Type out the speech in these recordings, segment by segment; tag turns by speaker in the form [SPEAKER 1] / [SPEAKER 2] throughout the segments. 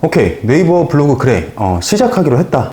[SPEAKER 1] 오케이, 네이버 블로그 그래 시작하기로 했다.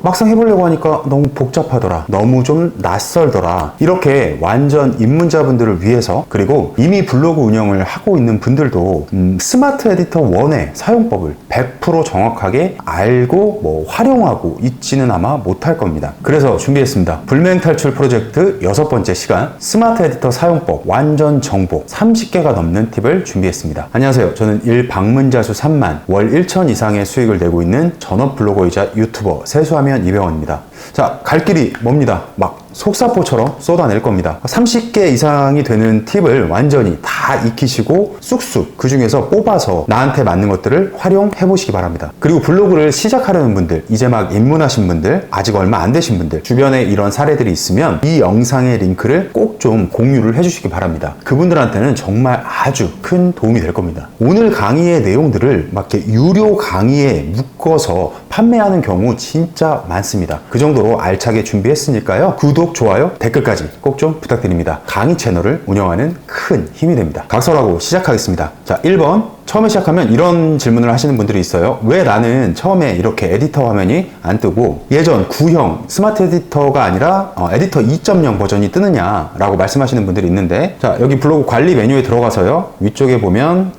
[SPEAKER 1] 막상 해보려고 하니까 너무 복잡하더라, 너무 좀 낯설더라. 이렇게 완전 입문자분들을 위해서, 그리고 이미 블로그 운영을 하고 있는 분들도 스마트 에디터 1의 사용법을 100% 정확하게 알고 활용하고 있지는 아마 못할 겁니다. 그래서 준비했습니다. 불매행 탈출 프로젝트 6번째 시간, 스마트 에디터 사용법 완전 정보 30개가 넘는 팁을 준비했습니다. 안녕하세요. 저는 1방문자 수 3만, 월 1천 이상의 수익을 내고 있는 전업 블로거이자 유튜버 세수하면 이병헌입니다. 자, 갈 길이 멉니다. 막 속사포처럼 쏟아낼 겁니다. 30개 이상이 되는 팁을 완전히 다 익히시고 쑥쑥 그 중에서 뽑아서 나한테 맞는 것들을 활용해 보시기 바랍니다. 그리고 블로그를 시작하려는 분들, 이제 막 입문하신 분들, 아직 얼마 안 되신 분들, 주변에 이런 사례들이 있으면 이 영상의 링크를 꼭 좀 공유를 해주시기 바랍니다. 그분들한테는 정말 아주 큰 도움이 될 겁니다. 오늘 강의의 내용들을 막 이렇게 유료 강의에 묶어서 판매하는 경우 진짜 많습니다. 그 정도로 알차게 준비했으니까요. 구독, 좋아요, 댓글까지 꼭 좀 부탁드립니다. 강의 채널을 운영하는 큰 힘이 됩니다. 각설하고 시작하겠습니다. 자, 1번. 처음에 시작하면 이런 질문을 하시는 분들이 있어요. 왜 나는 처음에 이렇게 에디터 화면이 안 뜨고 예전 9형 스마트 에디터가 아니라 에디터 2.0 버전이 뜨느냐 라고 말씀하시는 분들이 있는데, 자, 여기 블로그 관리 메뉴에 들어가서요, 위쪽에 보면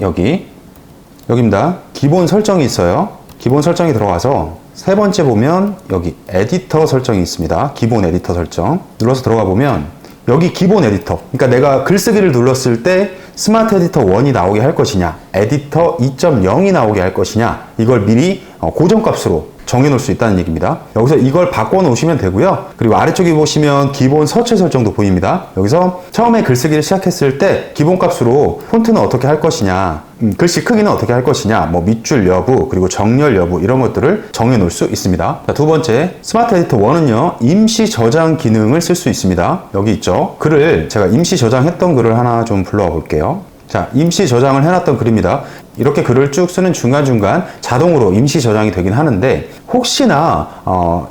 [SPEAKER 1] 여기입니다. 기본 설정이 있어요. 기본 설정이 들어가서 세 번째 보면 여기 에디터 설정이 있습니다. 기본 에디터 설정 눌러서 들어가 보면 여기 기본 에디터, 그러니까 내가 글쓰기를 눌렀을 때 스마트 에디터 1이 나오게 할 것이냐, 에디터 2.0이 나오게 할 것이냐, 이걸 미리 고정값으로 정해 놓을 수 있다는 얘기입니다. 여기서 이걸 바꿔 놓으시면 되고요. 그리고 아래쪽에 보시면 기본 서체 설정도 보입니다. 여기서 처음에 글쓰기를 시작했을 때 기본 값으로 폰트는 어떻게 할 것이냐, 글씨 크기는 어떻게 할 것이냐, 밑줄 여부, 그리고 정렬 여부, 이런 것들을 정해 놓을 수 있습니다. 자, 두 번째, 스마트 에디터 1은요, 임시 저장 기능을 쓸 수 있습니다. 여기 있죠. 글을 제가 임시 저장했던 글을 하나 좀 불러와 볼게요. 자, 임시 저장을 해놨던 글입니다. 이렇게 글을 쭉 쓰는 중간중간 자동으로 임시 저장이 되긴 하는데, 혹시나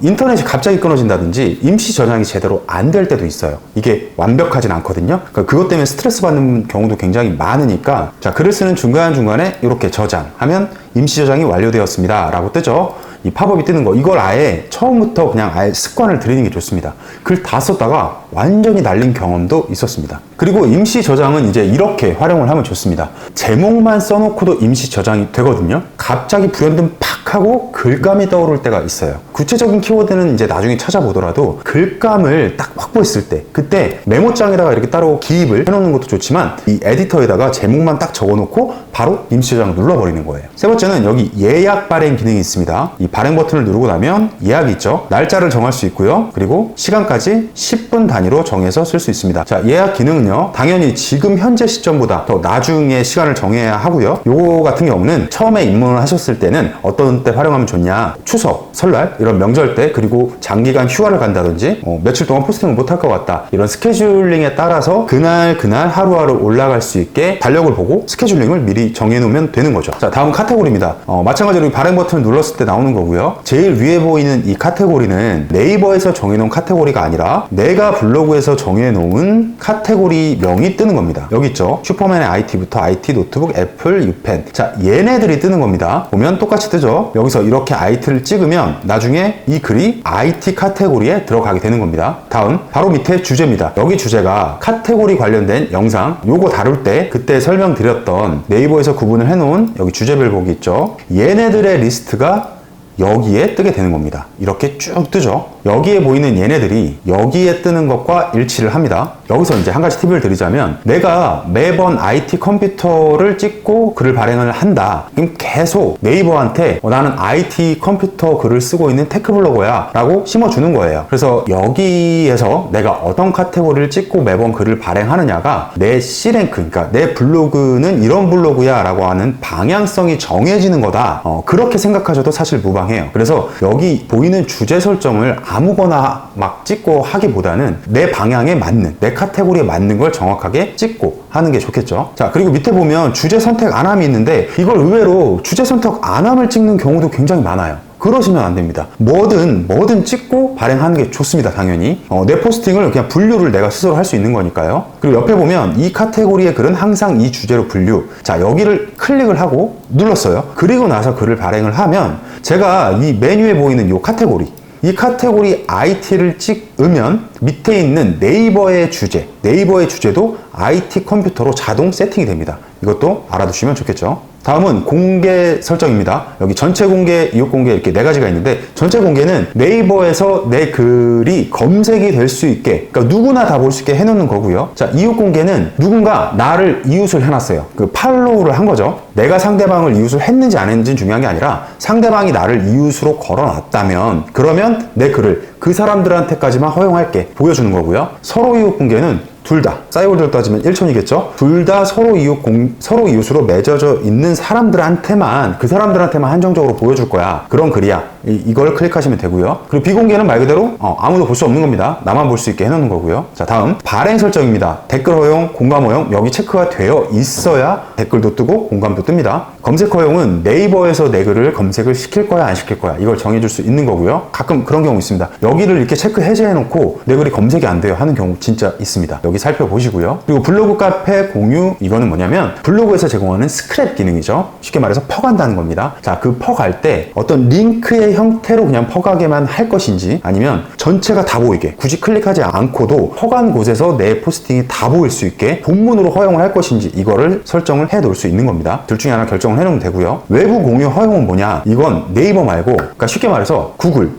[SPEAKER 1] 인터넷이 갑자기 끊어진다든지 임시 저장이 제대로 안 될 때도 있어요. 이게 완벽하진 않거든요. 그러니까 그것 때문에 스트레스 받는 경우도 굉장히 많으니까, 자, 글을 쓰는 중간중간에 이렇게 저장하면 임시 저장이 완료되었습니다 라고 뜨죠. 이 팝업이 뜨는 거, 이걸 아예 처음부터 그냥 아예 습관을 들이는 게 좋습니다. 글 다 썼다가 완전히 날린 경험도 있었습니다. 그리고 임시 저장은 이제 이렇게 활용을 하면 좋습니다. 제목만 써놓고도 임시 저장이 되거든요. 갑자기 불현듯 팍 하고 글감이 떠오를 때가 있어요. 구체적인 키워드는 이제 나중에 찾아보더라도 글감을 딱 확보했을 때, 그때 메모장에다가 이렇게 따로 기입을 해놓는 것도 좋지만 이 에디터에다가 제목만 딱 적어놓고 바로 임시 저장 눌러버리는 거예요. 세 번째는 여기 예약 발행 기능이 있습니다. 이 발행 버튼을 누르고 나면 예약이 있죠. 날짜를 정할 수 있고요. 그리고 시간까지 10분 단위로 정해서 쓸 수 있습니다. 자, 예약 기능은요, 당연히 지금 현재 시점보다 더 나중에 시간을 정해야 하고요. 요거 같은 경우는 처음에 입문을 하셨을 때는 어떤 때 활용하면 좋냐, 추석, 설날 이런 명절 때, 그리고 장기간 휴가를 간다든지 며칠 동안 포스팅을 못 할 것 같다, 이런 스케줄링에 따라서 그날 하루하루 올라갈 수 있게 달력을 보고 스케줄링을 미리 정해 놓으면 되는 거죠. 자, 다음은 카테고리입니다. 마찬가지로 발행 버튼을 눌렀을 때 나오는 거고요. 제일 위에 보이는 이 카테고리는 네이버에서 정해놓은 카테고리가 아니라 내가 블로그에서 정해놓은 카테고리 명이 뜨는 겁니다. 여기 있죠. 슈퍼맨의 IT부터 IT, 노트북, 애플, 유펜. 자, 얘네들이 뜨는 겁니다. 보면 똑같이 뜨죠. 여기서 이렇게 IT를 찍으면 나중에 이 글이 IT 카테고리에 들어가게 되는 겁니다. 다음, 바로 밑에 주제입니다. 여기 주제가 카테고리 관련된 영상, 요거 다룰 때 그때 설명드렸던 네이버에서 구분을 해놓은 여기 주제별 보기 있죠. 얘네들의 리스트가 여기에 뜨게 되는 겁니다. 이렇게 쭉 뜨죠. 여기에 보이는 얘네들이 여기에 뜨는 것과 일치를 합니다. 여기서 이제 한 가지 팁을 드리자면, 내가 매번 IT 컴퓨터를 찍고 글을 발행을 한다. 그럼 계속 네이버한테 나는 IT 컴퓨터 글을 쓰고 있는 테크블로거야 라고 심어주는 거예요. 그래서 여기에서 내가 어떤 카테고리를 찍고 매번 글을 발행하느냐가 내 C랭크, 그러니까 내 블로그는 이런 블로그야 라고 하는 방향성이 정해지는 거다. 그렇게 생각하셔도 사실 무방해요. 그래서 여기 보이는 주제 설정을 아무거나 막 찍고 하기보다는 내 방향에 맞는, 내 카테고리에 맞는 걸 정확하게 찍고 하는 게 좋겠죠. 자, 그리고 밑에 보면 주제 선택 안함이 있는데, 이걸 의외로 주제 선택 안함을 찍는 경우도 굉장히 많아요. 그러시면 안 됩니다. 뭐든 찍고 발행하는 게 좋습니다. 당연히 내 포스팅을 그냥 분류를 내가 스스로 할 수 있는 거니까요. 그리고 옆에 보면 이 카테고리의 글은 항상 이 주제로 분류. 자, 여기를 클릭을 하고 눌렀어요. 그리고 나서 글을 발행을 하면 제가 이 메뉴에 보이는 이 카테고리 IT를 찍으면 밑에 있는 네이버의 주제도 IT 컴퓨터로 자동 세팅이 됩니다. 이것도 알아두시면 좋겠죠. 다음은 공개 설정입니다. 여기 전체 공개, 이웃 공개 이렇게 4가지가 있는데, 전체 공개는 네이버에서 내 글이 검색이 될 수 있게, 그러니까 누구나 다 볼 수 있게 해놓는 거고요. 자, 이웃 공개는 누군가 나를 이웃을 해놨어요. 그 팔로우를 한 거죠. 내가 상대방을 이웃을 했는지 안 했는지는 중요한 게 아니라 상대방이 나를 이웃으로 걸어놨다면, 그러면 내 글을 그 사람들한테까지만 허용할게 보여주는 거고요. 서로 이웃 공개는 둘 다, 싸이월드로 따지면 1촌이겠죠? 둘 다 서로 이웃으로 맺어져 있는 사람들한테만, 그 사람들한테만 한정적으로 보여줄 거야. 그런 글이야. 이걸 클릭하시면 되고요. 그리고 비공개는 말 그대로 아무도 볼 수 없는 겁니다. 나만 볼 수 있게 해놓는 거고요. 자, 다음 발행 설정입니다. 댓글 허용, 공감 허용, 여기 체크가 되어 있어야 댓글도 뜨고 공감도 뜹니다. 검색 허용은 네이버에서 내 글을 검색을 시킬 거야, 안 시킬 거야, 이걸 정해줄 수 있는 거고요. 가끔 그런 경우 있습니다. 여기를 이렇게 체크 해제해놓고 내 글이 검색이 안 돼요 하는 경우 진짜 있습니다. 여기 살펴보시고요. 그리고 블로그 카페 공유, 이거는 뭐냐면 블로그에서 제공하는 스크랩 기능이죠. 쉽게 말해서 퍼간다는 겁니다. 자, 그 퍼갈 때 어떤 링크의 형태로 그냥 퍼가게만 할 것인지, 아니면 전체가 다 보이게 굳이 클릭하지 않고도 퍼간 곳에서 내 포스팅이 다 보일 수 있게 본문으로 허용을 할 것인지, 이거를 설정을 해 놓을 수 있는 겁니다. 둘 중에 하나 결정을 해 놓으면 되고요. 외부 공유 허용은 뭐냐? 이건 네이버 말고, 그러니까 쉽게 말해서 구글,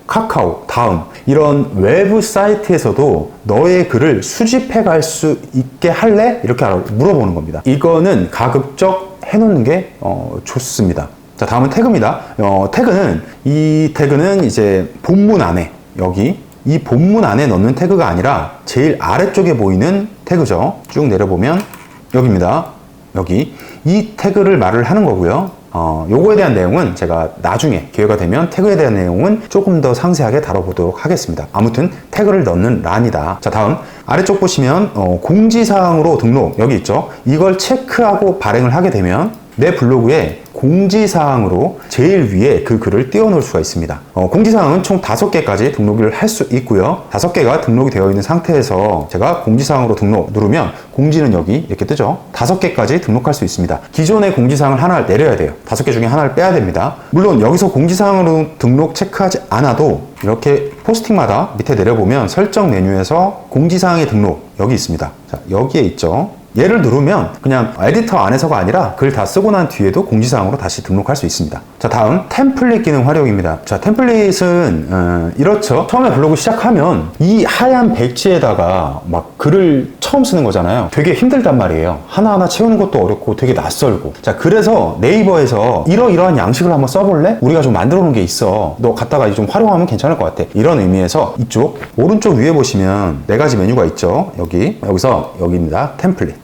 [SPEAKER 1] 카카오, 다음 이런 외부 사이트에서도 너의 글을 수집해 갈 수 있게 할래? 이렇게 물어보는 겁니다. 이거는 가급적 해놓는 게 좋습니다. 자, 다음은 태그입니다. 이 태그는 이제 본문 안에, 여기 이 본문 안에 넣는 태그가 아니라 제일 아래쪽에 보이는 태그죠. 쭉 내려보면 여기입니다. 여기 이 태그를 말을 하는 거고요. 요거에 대한 내용은 제가 나중에 기회가 되면 태그에 대한 내용은 조금 더 상세하게 다뤄보도록 하겠습니다. 아무튼 태그를 넣는 란이다. 자, 다음 아래쪽 보시면 공지사항으로 등록, 여기 있죠. 이걸 체크하고 발행을 하게 되면 내 블로그에 공지사항으로 제일 위에 그 글을 띄워놓을 수가 있습니다. 공지사항은 총 5개까지 등록을 할 수 있고요. 5개가 등록이 되어 있는 상태에서 제가 공지사항으로 등록 누르면 공지는 여기 이렇게 뜨죠. 5개까지 등록할 수 있습니다. 기존의 공지사항을 하나를 내려야 돼요. 5개 중에 하나를 빼야 됩니다. 물론 여기서 공지사항으로 등록 체크하지 않아도 이렇게 포스팅마다 밑에 내려보면 설정 메뉴에서 공지사항의 등록, 여기 있습니다. 자, 여기에 있죠. 얘를 누르면 그냥 에디터 안에서가 아니라 글 다 쓰고 난 뒤에도 공지사항으로 다시 등록할 수 있습니다. 자, 다음 템플릿 기능 활용입니다. 자, 템플릿은 이렇죠. 처음에 블로그 시작하면 이 하얀 백지에다가 막 글을 처음 쓰는 거잖아요. 되게 힘들단 말이에요. 하나하나 채우는 것도 어렵고 되게 낯설고. 자, 그래서 네이버에서 이러이러한 양식을 한번 써볼래? 우리가 좀 만들어 놓은 게 있어. 너 갖다가 좀 활용하면 괜찮을 것 같아. 이런 의미에서 이쪽 오른쪽 위에 보시면 4가지 메뉴가 있죠. 여기서 여기입니다.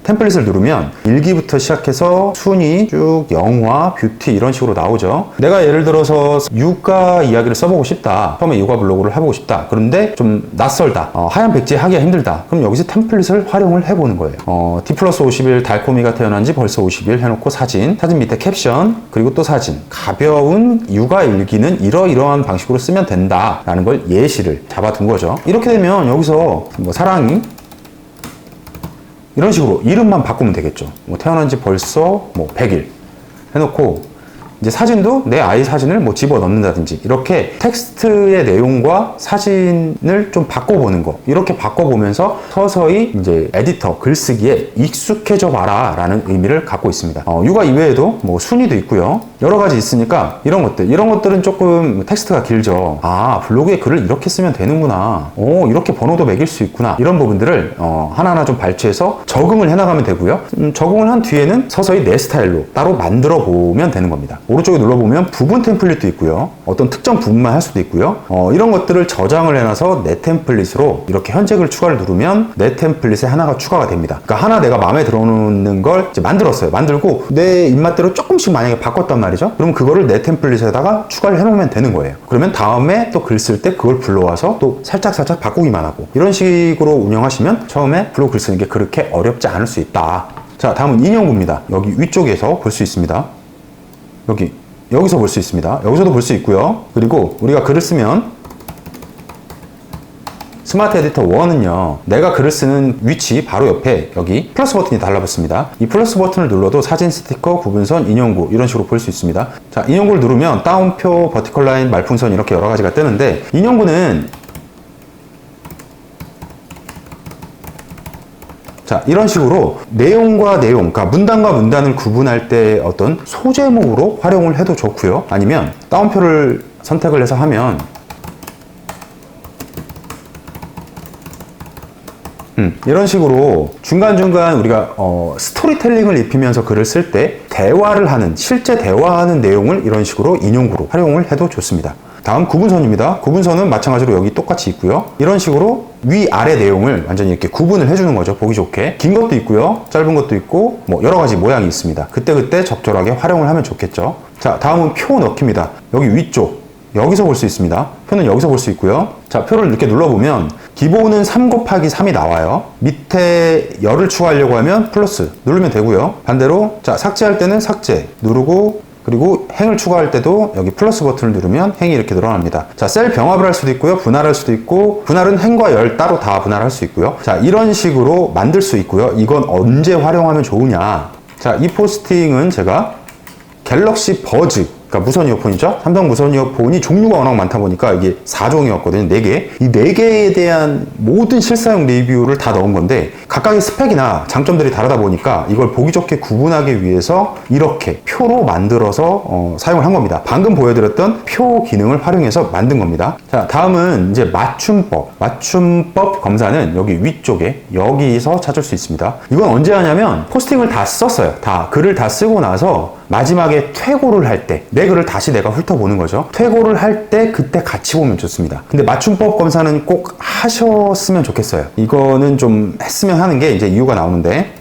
[SPEAKER 1] 템플릿을 누르면 일기부터 시작해서 순위, 쭉 영화, 뷰티 이런 식으로 나오죠. 내가 예를 들어서 육아 이야기를 써보고 싶다. 처음에 육아 블로그를 해보고 싶다. 그런데 좀 낯설다. 하얀 백지에 하기가 힘들다. 그럼 여기서 템플릿을 활용을 해보는 거예요. D+50일 달콤이가 태어난 지 벌써 50일 해놓고 사진 밑에 캡션, 그리고 또 사진. 가벼운 육아 일기는 이러이러한 방식으로 쓰면 된다라는 걸 예시를 잡아둔 거죠. 이렇게 되면 여기서 사랑이 이런 식으로 이름만 바꾸면 되겠죠. 태어난 지 벌써 100일 해놓고, 이제 사진도 내 아이 사진을 집어넣는다든지, 이렇게 텍스트의 내용과 사진을 좀 바꿔보는 거, 이렇게 바꿔보면서 서서히 이제 에디터 글쓰기에 익숙해져 봐라 라는 의미를 갖고 있습니다. 육아 이외에도 순위도 있고요. 여러 가지 있으니까 이런 것들은 조금 텍스트가 길죠. 블로그에 글을 이렇게 쓰면 되는구나. 이렇게 번호도 매길 수 있구나. 이런 부분들을 하나하나 좀 발췌해서 적응을 해나가면 되고요. 적응을 한 뒤에는 서서히 내 스타일로 따로 만들어 보면 되는 겁니다. 오른쪽에 눌러보면 부분 템플릿도 있고요. 어떤 특정 부분만 할 수도 있고요. 이런 것들을 저장을 해놔서 내 템플릿으로 이렇게 현재글 추가를 누르면 내 템플릿에 하나가 추가가 됩니다. 그러니까 하나 내가 마음에 들어오는 걸 이제 만들었어요. 만들고 내 입맛대로 조금씩 만약에 바꿨단 말이죠. 그럼 그거를 내 템플릿에다가 추가를 해놓으면 되는 거예요. 그러면 다음에 또 글 쓸 때 그걸 불러와서 또 살짝 바꾸기만 하고, 이런 식으로 운영하시면 처음에 블로그 글 쓰는 게 그렇게 어렵지 않을 수 있다. 자, 다음은 인용구입니다. 여기 위쪽에서 볼 수 있습니다. 여기 여기서 볼 수 있습니다. 여기서도 볼 수 있고요. 그리고 우리가 글을 쓰면 스마트 에디터 1은요, 내가 글을 쓰는 위치 바로 옆에 여기 플러스 버튼이 달라붙습니다. 이 플러스 버튼을 눌러도 사진, 스티커, 구분선, 인용구 이런 식으로 볼 수 있습니다. 자, 인용구를 누르면 다운표, 버티컬 라인, 말풍선 이렇게 여러 가지가 뜨는데, 인용구는 자, 이런 식으로 내용과 내용, 그러니까 문단과 문단을 구분할 때 어떤 소제목으로 활용을 해도 좋고요. 아니면 다운표를 선택을 해서 하면 이런 식으로 중간중간 우리가 스토리텔링을 입히면서 글을 쓸 때 대화를 하는, 실제 대화하는 내용을 이런 식으로 인용구로 활용을 해도 좋습니다. 다음 구분선입니다. 구분선은 마찬가지로 여기 똑같이 있고요. 이런 식으로 위아래 내용을 완전히 이렇게 구분을 해주는 거죠. 보기 좋게. 긴 것도 있고요. 짧은 것도 있고 뭐 여러 가지 모양이 있습니다. 그때그때 적절하게 활용을 하면 좋겠죠. 자, 다음은 표 넣기입니다. 여기 위쪽. 여기서 볼 수 있습니다. 표는 여기서 볼 수 있고요. 자, 표를 이렇게 눌러보면 기본은 3 곱하기 3이 나와요. 밑에 열을 추가하려고 하면 플러스 누르면 되고요. 반대로 자, 삭제할 때는 삭제 누르고, 그리고 행을 추가할 때도 여기 플러스 버튼을 누르면 행이 이렇게 늘어납니다. 자, 셀 병합을 할 수도 있고요. 분할할 수도 있고, 분할은 행과 열 따로 다 분할할 수 있고요. 자, 이런 식으로 만들 수 있고요. 이건 언제 활용하면 좋으냐. 자, 이 포스팅은 제가 갤럭시 버즈, 그러니까 무선 이어폰이죠. 삼성 무선 이어폰이 종류가 워낙 많다 보니까 이게 4종이었거든요. 4개. 이 4개에 대한 모든 실사용 리뷰를 다 넣은 건데, 각각의 스펙이나 장점들이 다르다 보니까 이걸 보기 좋게 구분하기 위해서 이렇게 표로 만들어서 사용을 한 겁니다. 방금 보여드렸던 표 기능을 활용해서 만든 겁니다. 자, 다음은 이제 맞춤법. 맞춤법 검사는 여기 위쪽에 여기서 찾을 수 있습니다. 이건 언제 하냐면 포스팅을 다 썼어요. 다 글을 다 쓰고 나서 마지막에 퇴고를 할 때 내 글을 다시 내가 훑어보는 거죠. 퇴고를 할 때 그때 같이 보면 좋습니다. 근데 맞춤법 검사는 꼭 하셨으면 좋겠어요. 이거는 좀 했으면 하는 게 이제 이유가 나오는데,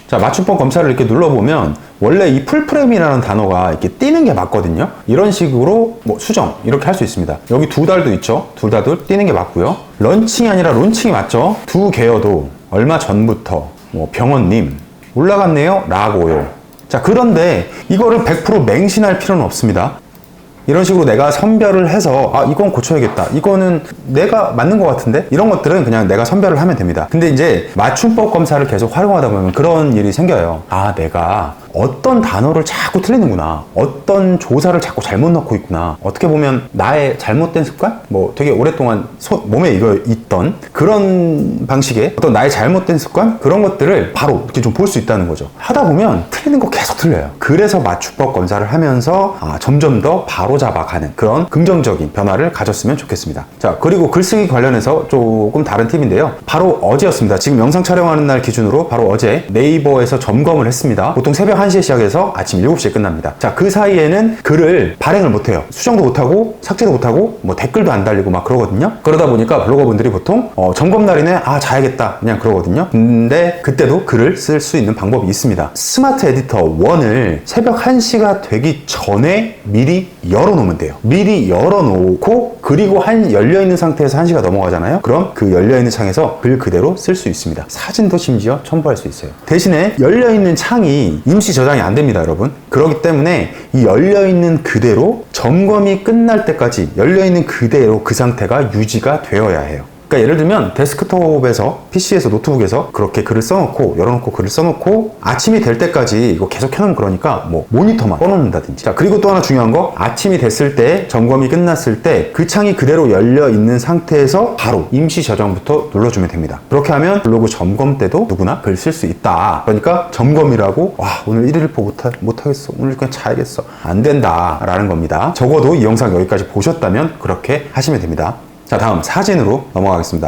[SPEAKER 1] 자, 맞춤법 검사를 이렇게 눌러보면 원래 이 풀프레임이라는 단어가 이렇게 띄는 게 맞거든요. 이런 식으로 뭐 수정 이렇게 할 수 있습니다. 여기 두 달도 있죠. 둘 다도 띄는 게 맞고요. 런칭이 아니라 론칭이 맞죠. 두 개여도 얼마 전부터 뭐 병원님 올라갔네요 라고요. 자, 그런데 이거를 100% 맹신할 필요는 없습니다. 이런 식으로 내가 선별을 해서 아, 이건 고쳐야겠다, 이거는 내가 맞는 것 같은데, 이런 것들은 그냥 내가 선별을 하면 됩니다. 근데 이제 맞춤법 검사를 계속 활용하다 보면 그런 일이 생겨요. 아, 내가 어떤 단어를 자꾸 틀리는구나, 어떤 조사를 자꾸 잘못 넣고 있구나, 어떻게 보면 나의 잘못된 습관? 뭐 되게 오랫동안 몸에 이거 있던 그런 방식의 어떤 나의 잘못된 습관? 그런 것들을 바로 이렇게 좀 볼 수 있다는 거죠. 하다 보면 틀리는 거 계속 틀려요. 그래서 맞춤법 검사를 하면서 점점 더 바로 잡아가는 그런 긍정적인 변화를 가졌으면 좋겠습니다. 자, 그리고 글쓰기 관련해서 조금 다른 팁인데요. 바로 어제였습니다. 지금 영상 촬영하는 날 기준으로 바로 어제 네이버에서 점검을 했습니다. 보통 새벽 1시에 시작해서 아침 7시에 끝납니다. 자, 그 사이에는 글을 발행을 못해요. 수정도 못하고 삭제도 못하고 뭐 댓글도 안 달리고 막 그러거든요. 그러다 보니까 블로거분들이 보통 점검 날이네, 아 자야겠다 그냥 그러거든요. 근데 그때도 글을 쓸 수 있는 방법이 있습니다. 스마트 에디터 1을 새벽 1시가 되기 전에 미리 열어놓으면 돼요. 미리 열어놓고, 그리고 열려있는 상태에서 1시가 넘어가잖아요. 그럼 그 열려있는 창에서 글 그대로 쓸 수 있습니다. 사진도 심지어 첨부할 수 있어요. 대신에 열려있는 창이 임시 저장이 안 됩니다, 여러분. 그렇기 때문에 이 열려있는 그대로 점검이 끝날 때까지 열려있는 그대로 그 상태가 유지가 되어야 해요. 그러니까 예를 들면 데스크톱에서, PC에서, 노트북에서 그렇게 글을 써놓고, 열어놓고 글을 써놓고 아침이 될 때까지 이거 계속 켜놓으면 그러니까 뭐 모니터만 꺼놓는다든지. 자, 그리고 또 하나 중요한 거, 아침이 됐을 때, 점검이 끝났을 때 그 창이 그대로 열려 있는 상태에서 바로 임시 저장부터 눌러주면 됩니다. 그렇게 하면 블로그 점검 때도 누구나 글 쓸 수 있다. 그러니까 점검이라고 와 오늘 1일 못하겠어, 오늘 그냥 자야겠어, 안 된다 라는 겁니다. 적어도 이 영상 여기까지 보셨다면 그렇게 하시면 됩니다. 자, 다음 사진으로 넘어가겠습니다.